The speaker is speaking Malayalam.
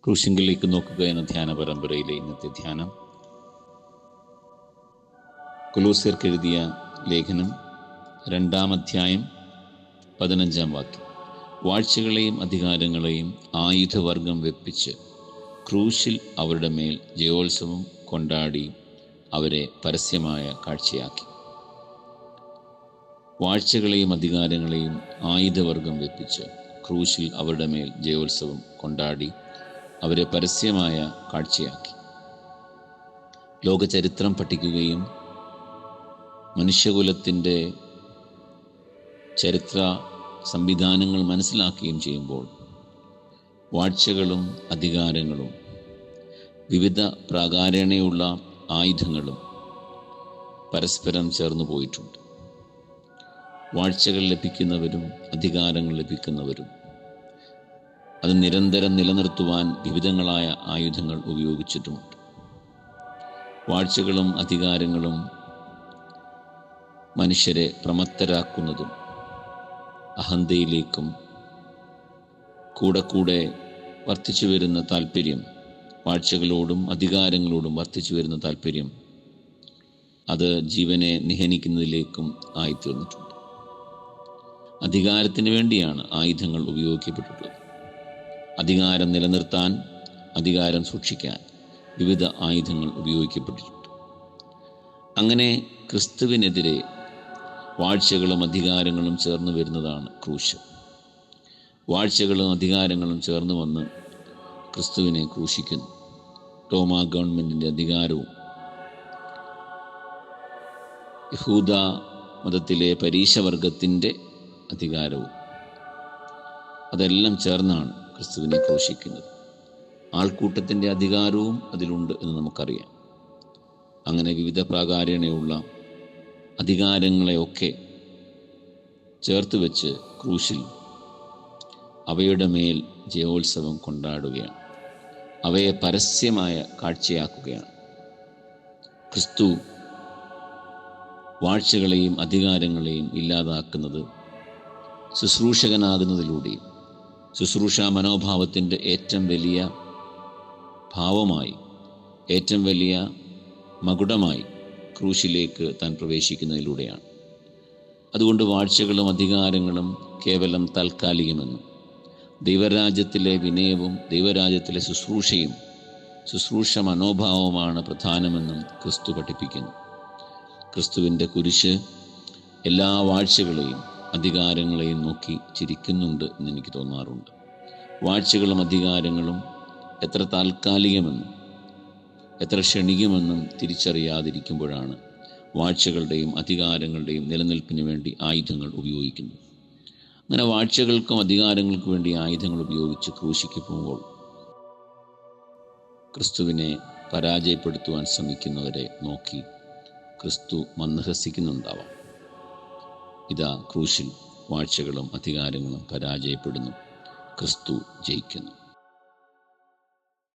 ക്രൂശിങ്കിലേക്ക് നോക്കുക എന്ന ധ്യാന പരമ്പരയിലെ ഇന്നത്തെ ധ്യാനം കൊലോസ്യർക്ക് എഴുതിയ ലേഖനം 2-ാം അധ്യായം 15-ാം വാക്യം. വാഴ്ചകളെയും അധികാരങ്ങളെയും ആയുധവർഗം വെപ്പിച്ച് ക്രൂശിൽ അവരുടെ മേൽ ജയോത്സവം കൊണ്ടാടി അവരെ പരസ്യമായ കാഴ്ചയാക്കി. വാഴ്ചകളെയും അധികാരങ്ങളെയും ആയുധവർഗം വെപ്പിച്ച് ക്രൂശിൽ അവരുടെ മേൽ ജയോത്സവം കൊണ്ടാടി അവരെ പരസ്യമായ കാഴ്ചയാക്കി. ലോകചരിത്രം പഠിക്കുകയും മനുഷ്യകുലത്തിൻ്റെ ചരിത്ര സംവിധാനങ്ങൾ മനസ്സിലാക്കുകയും ചെയ്യുമ്പോൾ വാഴ്ചകളും അധികാരങ്ങളും വിവിധ പ്രാകാരണയുള്ള ആയുധങ്ങളും പരസ്പരം ചേർന്നു പോയിട്ടുണ്ട്. വാഴ്ചകൾ ലഭിക്കുന്നവരും അധികാരങ്ങൾ ലഭിക്കുന്നവരും അത് നിരന്തരം നിലനിർത്തുവാൻ വിവിധങ്ങളായ ആയുധങ്ങൾ ഉപയോഗിച്ചിട്ടുമുണ്ട്. വാഴ്ചകളും അധികാരങ്ങളും മനുഷ്യരെ പ്രമത്തരാക്കുന്നതും അഹന്തയിലേക്കും കൂടെ വർദ്ധിച്ചു വരുന്ന താല്പര്യം, വാഴ്ചകളോടും അധികാരങ്ങളോടും വർദ്ധിച്ചു വരുന്ന താല്പര്യം അത് ജീവനെ നിഹനിക്കുന്നതിലേക്കും ആയിത്തീർന്നിട്ടുണ്ട്. അധികാരത്തിന് വേണ്ടിയാണ് ആയുധങ്ങൾ ഉപയോഗിക്കപ്പെട്ടിട്ടുള്ളത്. അധികാരം നിലനിർത്താൻ, അധികാരം സൂക്ഷിക്കാൻ വിവിധ ആയുധങ്ങൾ ഉപയോഗിക്കപ്പെട്ടിട്ടുണ്ട്. അങ്ങനെ ക്രിസ്തുവിനെതിരെ വാഴ്ചകളും അധികാരങ്ങളും ചേർന്ന് വരുന്നതാണ് ക്രൂശ്. വാഴ്ചകളും അധികാരങ്ങളും ചേർന്ന് വന്ന് ക്രിസ്തുവിനെ ക്രൂശിക്കുന്നു. റോമാ ഗവൺമെൻറ്റിൻ്റെ അധികാരവും യഹൂദ മതത്തിലെ പരീശവർഗത്തിൻ്റെ അധികാരവും അതെല്ലാം ചേർന്നാണ് ക്രിസ്തുവിനെ ക്രൂശിക്കുന്നത്. ആൾക്കൂട്ടത്തിൻ്റെ അധികാരവും അതിലുണ്ട് എന്ന് നമുക്കറിയാം. അങ്ങനെ വിവിധ പ്രാകാരണയുള്ള അധികാരങ്ങളെയൊക്കെ ചേർത്ത് വെച്ച് ക്രൂശിൽ അവയുടെ മേൽ ജയോത്സവം കൊണ്ടാടുകയാണ്. അവയെ പരസ്യമായ കാഴ്ചയാക്കുകയാണ്. ക്രിസ്തു വാഴ്ചകളെയും അധികാരങ്ങളെയും ഇല്ലാതാക്കുന്നത് ശുശ്രൂഷകനാകുന്നതിലൂടെയും ശുശ്രൂഷാ മനോഭാവത്തിൻ്റെ ഏറ്റവും വലിയ ഭാവമായി, ഏറ്റവും വലിയ മകുടമായി ക്രൂശിലേക്ക് താൻ പ്രവേശിക്കുന്നതിലൂടെയാണ്. അതുകൊണ്ട് വാഴ്ചകളും അധികാരങ്ങളും കേവലം താൽക്കാലികമെന്നും ദൈവരാജ്യത്തിലെ വിനയവും ദൈവരാജ്യത്തിലെ ശുശ്രൂഷയും ശുശ്രൂഷ മനോഭാവമാണ് പ്രധാനമെന്നും ക്രിസ്തു പഠിപ്പിക്കുന്നു. ക്രിസ്തുവിൻ്റെ കുരിശ് എല്ലാ വാഴ്ചകളെയും അധികാരങ്ങളെയും നോക്കി ചിരിക്കുന്നുണ്ട് എന്നെനിക്ക് തോന്നാറുണ്ട്. വാഴ്ചകളും അധികാരങ്ങളും എത്ര താൽക്കാലികമെന്നും എത്ര ക്ഷണികമെന്നും തിരിച്ചറിയാതിരിക്കുമ്പോഴാണ് വാഴ്ചകളുടെയും അധികാരങ്ങളുടെയും നിലനിൽപ്പിന് വേണ്ടി ആയുധങ്ങൾ ഉപയോഗിക്കുന്നത്. അങ്ങനെ വാഴ്ചകൾക്കും അധികാരങ്ങൾക്കും വേണ്ടി ആയുധങ്ങൾ ഉപയോഗിച്ച് ക്രൂശിക്ക് പോകുമ്പോൾ ക്രിസ്തുവിനെ പരാജയപ്പെടുത്തുവാൻ ശ്രമിക്കുന്നവരെ നോക്കി ക്രിസ്തു മന്ദഹസിക്കുന്നുണ്ടാവാം. ഇതാ ക്രൂശിൽ വാഴ്ചകളും അധികാരങ്ങളും പരാജയപ്പെടുന്നു, ക്രിസ്തു ജയിക്കുന്നു.